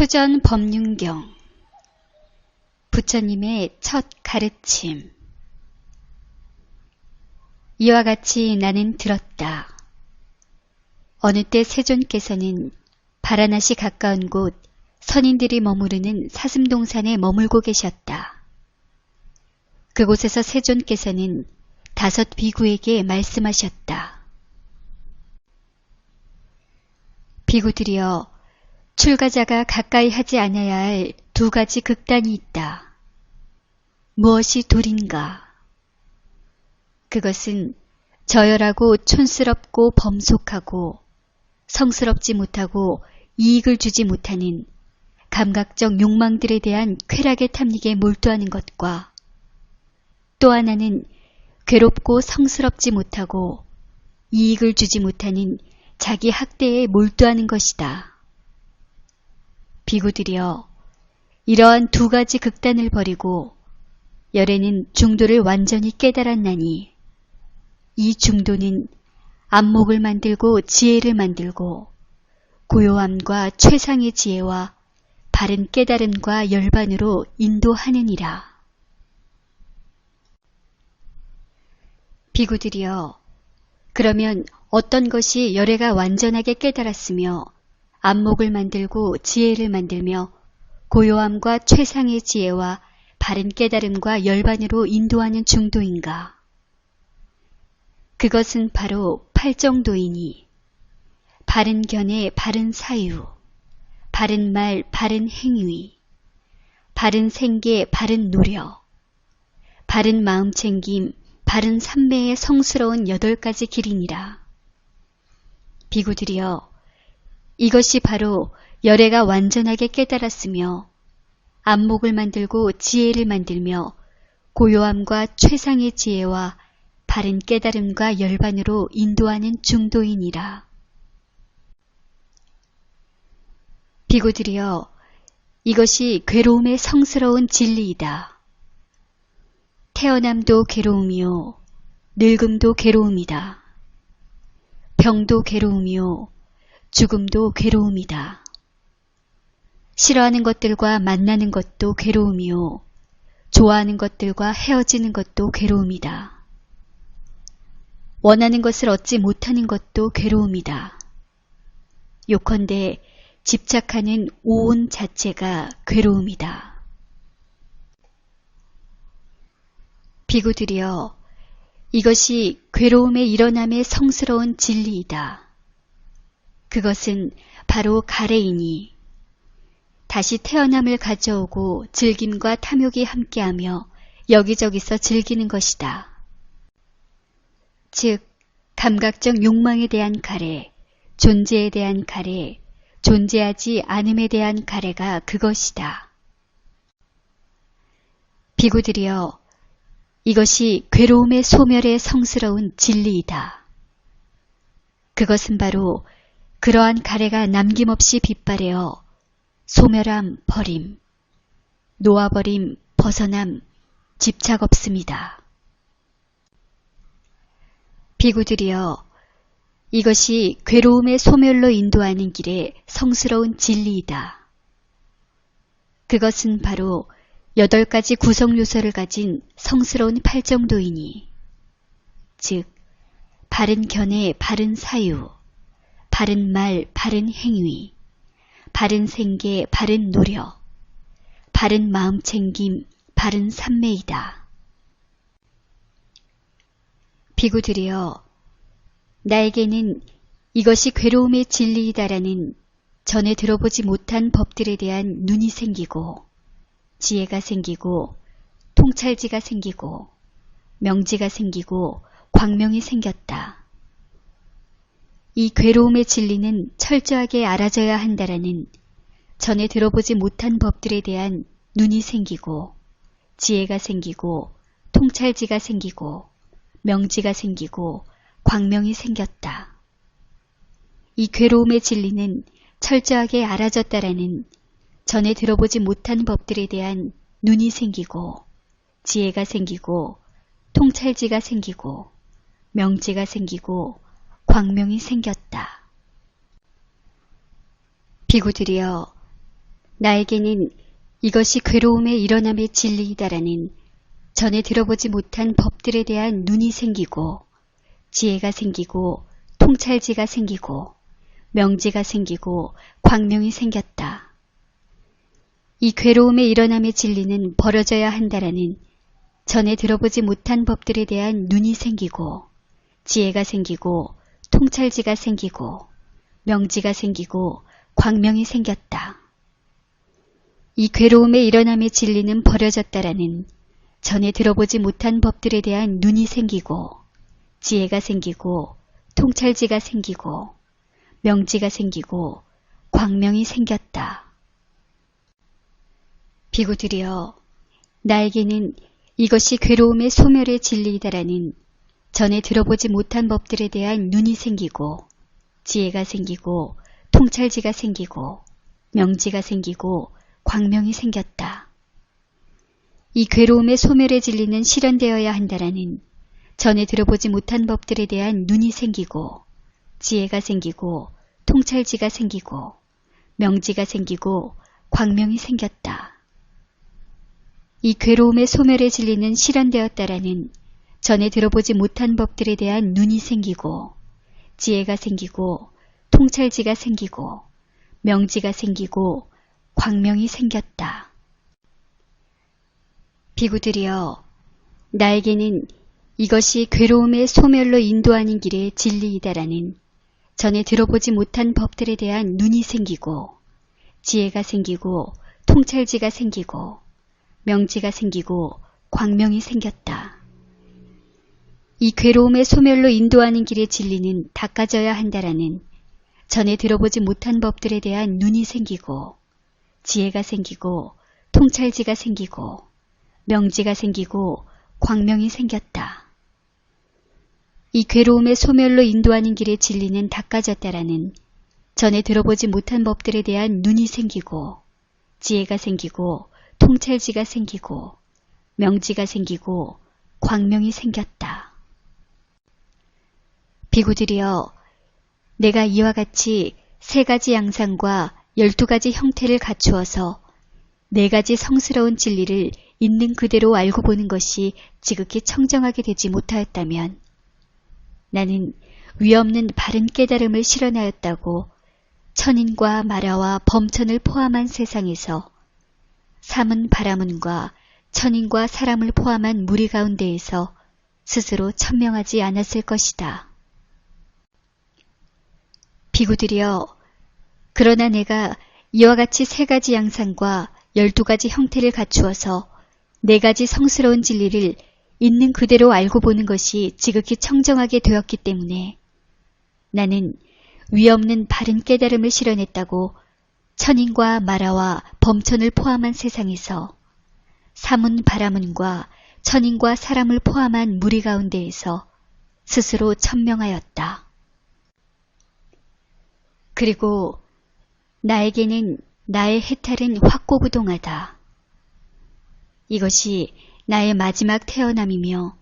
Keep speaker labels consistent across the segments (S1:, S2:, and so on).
S1: 수전 법륜경 부처님의 첫 가르침. 이와 같이 나는 들었다. 어느 때 세존께서는 바라나시 가까운 곳 선인들이 머무르는 사슴동산에 머물고 계셨다. 그곳에서 세존께서는 5 비구에게 말씀하셨다. 비구들이여, 출가자가 가까이 하지 않아야 할 2가지 극단이 있다. 무엇이 둘인가? 그것은 저열하고 촌스럽고 범속하고 성스럽지 못하고 이익을 주지 못하는 감각적 욕망들에 대한 쾌락의 탐닉에 몰두하는 것과 또 하나는 괴롭고 성스럽지 못하고 이익을 주지 못하는 자기 학대에 몰두하는 것이다. 비구들이여, 이러한 2가지 극단을 버리고 열애는 중도를 완전히 깨달았나니 이 중도는 안목을 만들고 지혜를 만들고 고요함과 최상의 지혜와 바른 깨달음과 열반으로 인도하느니라. 비구들이여, 그러면 어떤 것이 열애가 완전하게 깨달았으며 안목을 만들고 지혜를 만들며 고요함과 최상의 지혜와 바른 깨달음과 열반으로 인도하는 중도인가? 그것은 바로 팔정도이니 바른 견해 바른 사유, 바른 말 바른 행위, 바른 생계 바른 노력, 바른 마음챙김 바른 삼매의 성스러운 8가지 길이니라. 비구들이여, 이것이 바로 열애가 완전하게 깨달았으며 안목을 만들고 지혜를 만들며 고요함과 최상의 지혜와 바른 깨달음과 열반으로 인도하는 중도이니라. 비구들이여, 이것이 괴로움의 성스러운 진리이다. 태어남도 괴로움이요, 늙음도 괴로움이다. 병도 괴로움이요, 죽음도 괴로움이다. 싫어하는 것들과 만나는 것도 괴로움이요, 좋아하는 것들과 헤어지는 것도 괴로움이다. 원하는 것을 얻지 못하는 것도 괴로움이다. 요컨대 집착하는 오온 자체가 괴로움이다. 비구들이여, 이것이 괴로움의 일어남의 성스러운 진리이다. 그것은 바로 가래이니 다시 태어남을 가져오고 즐김과 탐욕이 함께하며 여기저기서 즐기는 것이다. 즉, 감각적 욕망에 대한 가래, 존재에 대한 가래, 존재하지 않음에 대한 가래가 그것이다. 비구들이여, 이것이 괴로움의 소멸의 성스러운 진리이다. 그것은 바로 그러한 가래가 남김없이 빛발하여 소멸함, 버림, 놓아버림, 벗어남, 집착 없음이다. 비구들이여, 이것이 괴로움의 소멸로 인도하는 길의 성스러운 진리이다. 그것은 바로 8가지 구성 요소를 가진 성스러운 팔정도이니, 즉 바른 견해 바른 사유, 바른 말 바른 행위, 바른 생계 바른 노력, 바른 마음챙김 바른 삼매이다. 비구들이여, 나에게는 이것이 괴로움의 진리이다라는 전에 들어보지 못한 법들에 대한 눈이 생기고 지혜가 생기고 통찰지가 생기고 명지가 생기고 광명이 생겼다. 이 괴로움의 진리는 철저하게 알아져야 한다라는 전에 들어보지 못한 법들에 대한 눈이 생기고 지혜가 생기고 통찰지가 생기고 명지가 생기고 광명이 생겼다. 이 괴로움의 진리는 철저하게 알아졌다라는 전에 들어보지 못한 법들에 대한 눈이 생기고 지혜가 생기고 통찰지가 생기고 명지가 생기고 광명이 생겼다. 비구들이여, 나에게는 이것이 괴로움의 일어남의 진리이다라는 전에 들어보지 못한 법들에 대한 눈이 생기고 지혜가 생기고 통찰지가 생기고 명지가 생기고 광명이 생겼다. 이 괴로움의 일어남의 진리는 벌어져야 한다라는 전에 들어보지 못한 법들에 대한 눈이 생기고 지혜가 생기고 통찰지가 생기고 명지가 생기고 광명이 생겼다. 이 괴로움의 일어남의 진리는 버려졌다라는 전에 들어보지 못한 법들에 대한 눈이 생기고 지혜가 생기고 통찰지가 생기고 명지가 생기고 광명이 생겼다. 비구들이여, 나에게는 이것이 괴로움의 소멸의 진리이다라는 전에 들어보지 못한 법들에 대한 눈이 생기고 지혜가 생기고 통찰지가 생기고 명지가 생기고 광명이 생겼다. 이 괴로움의 소멸의 진리는 실현되어야 한다라는 전에 들어보지 못한 법들에 대한 눈이 생기고 지혜가 생기고 통찰지가 생기고 명지가 생기고 광명이 생겼다. 이 괴로움의 소멸의 진리는 실현되었다라는 전에 들어보지 못한 법들에 대한 눈이 생기고 지혜가 생기고 통찰지가 생기고 명지가 생기고 광명이 생겼다. 비구들이여, 나에게는 이것이 괴로움의 소멸로 인도하는 길의 진리이다라는 전에 들어보지 못한 법들에 대한 눈이 생기고 지혜가 생기고 통찰지가 생기고 명지가 생기고 광명이 생겼다. 이 괴로움의 소멸로 인도하는 길의 진리는 닦아져야 한다라는 전에 들어보지 못한 법들에 대한 눈이 생기고 지혜가 생기고 통찰지가 생기고 명지가 생기고 광명이 생겼다. 이 괴로움의 소멸로 인도하는 길의 진리는 닦아졌다라는 전에 들어보지 못한 법들에 대한 눈이 생기고 지혜가 생기고 통찰지가 생기고 명지가 생기고 광명이 생겼다. 비구들이여, 내가 이와 같이 3가지 양상과 12가지 형태를 갖추어서 4가지 성스러운 진리를 있는 그대로 알고 보는 것이 지극히 청정하게 되지 못하였다면 나는 위없는 바른 깨달음을 실현하였다고 천인과 마라와 범천을 포함한 세상에서 삼은 바라문과 천인과 사람을 포함한 무리 가운데에서 스스로 천명하지 않았을 것이다. 비구들이여, 그러나 내가 이와 같이 3가지 양상과 12가지 형태를 갖추어서 4가지 성스러운 진리를 있는 그대로 알고 보는 것이 지극히 청정하게 되었기 때문에 나는 위없는 바른 깨달음을 실현했다고 천인과 마라와 범천을 포함한 세상에서 삼은 바라문과 천인과 사람을 포함한 무리 가운데에서 스스로 천명하였다. 그리고 나에게는 나의 해탈은 확고부동하다. 이것이 나의 마지막 태어남이며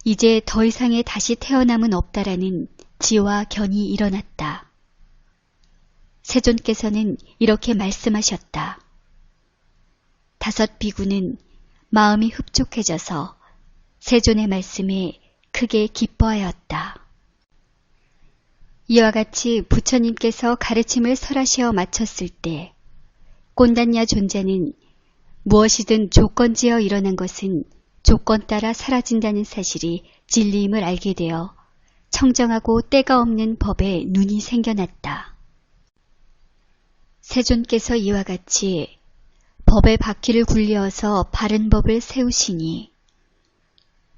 S1: 이제 더 이상의 다시 태어남은 없다라는 지와 견이 일어났다. 세존께서는 이렇게 말씀하셨다. 5 비구는 마음이 흡족해져서 세존의 말씀에 크게 기뻐하였다. 이와 같이 부처님께서 가르침을 설하시어 마쳤을 때 꼰단냐 존자는 무엇이든 조건지어 일어난 것은 조건 따라 사라진다는 사실이 진리임을 알게 되어 청정하고 때가 없는 법에 눈이 생겨났다. 세존께서 이와 같이 법의 바퀴를 굴려서 바른 법을 세우시니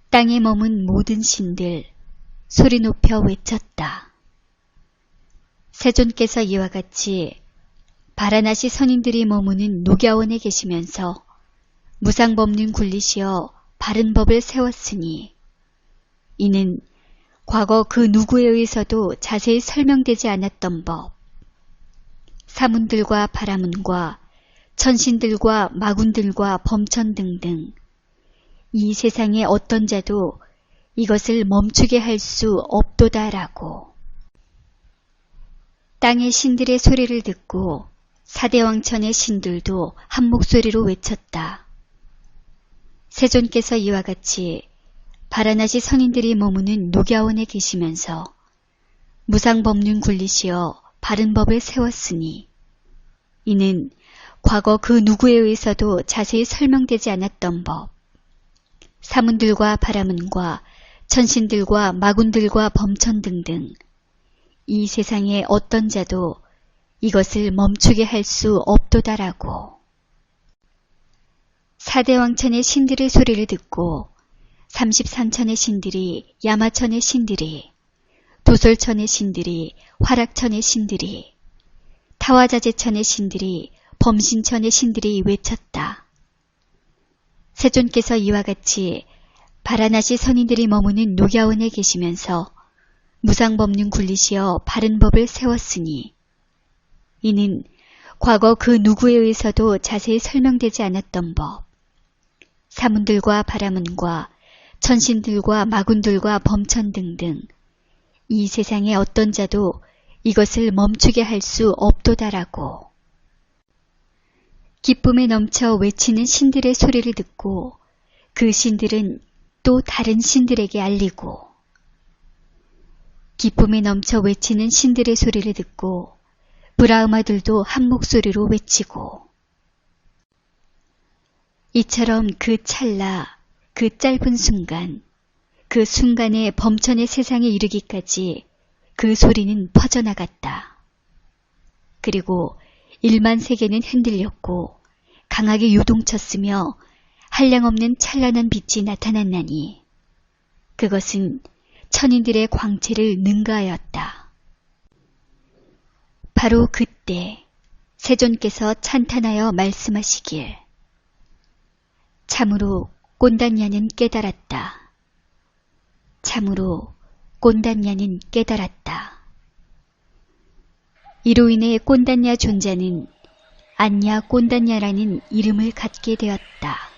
S1: 땅에 머문 모든 신들 소리 높여 외쳤다. 세존께서 이와 같이 바라나시 선인들이 머무는 녹야원에 계시면서 무상법륜 굴리시어 바른 법을 세웠으니 이는 과거 그 누구에 의해서도 자세히 설명되지 않았던 법, 사문들과 바라문과 천신들과 마군들과 범천 등등 이 세상의 어떤 자도 이것을 멈추게 할 수 없도다라고 땅의 신들의 소리를 듣고 사대왕천의 신들도 한 목소리로 외쳤다. 세존께서 이와 같이 바라나시 선인들이 머무는 녹야원에 계시면서 무상법륜 굴리시어 바른 법을 세웠으니 이는 과거 그 누구에 의해서도 자세히 설명되지 않았던 법, 사문들과 바라문과 천신들과 마군들과 범천 등등 이 세상의 어떤 자도 이것을 멈추게 할 수 없도다라고. 사대왕천의 신들의 소리를 듣고 33천의 신들이, 야마천의 신들이, 도솔천의 신들이, 화락천의 신들이, 타와자제천의 신들이, 범신천의 신들이 외쳤다. 세존께서 이와 같이 바라나시 선인들이 머무는 녹야원에 계시면서 무상법륜 굴리시어 바른 법을 세웠으니 이는 과거 그 누구에 의해서도 자세히 설명되지 않았던 법, 사문들과 바라문과 천신들과 마군들과 범천 등등 이 세상의 어떤 자도 이것을 멈추게 할 수 없도다라고. 기쁨에 넘쳐 외치는 신들의 소리를 듣고 그 신들은 또 다른 신들에게 알리고, 기쁨에 넘쳐 외치는 신들의 소리를 듣고 브라흐마들도 한 목소리로 외치고, 이처럼 그 찰나, 그 짧은 순간, 그 순간에 범천의 세상에 이르기까지 그 소리는 퍼져나갔다. 그리고 1만 세계는 흔들렸고 강하게 요동쳤으며 한량없는 찬란한 빛이 나타났나니 그것은 천인들의 광채를 능가하였다. 바로 그때 세존께서 찬탄하여 말씀하시길, 참으로 꼰단냐는 깨달았다. 참으로 꼰단냐는 깨달았다. 이로 인해 꼰단냐 존자는 안냐 꼰단냐라는 이름을 갖게 되었다.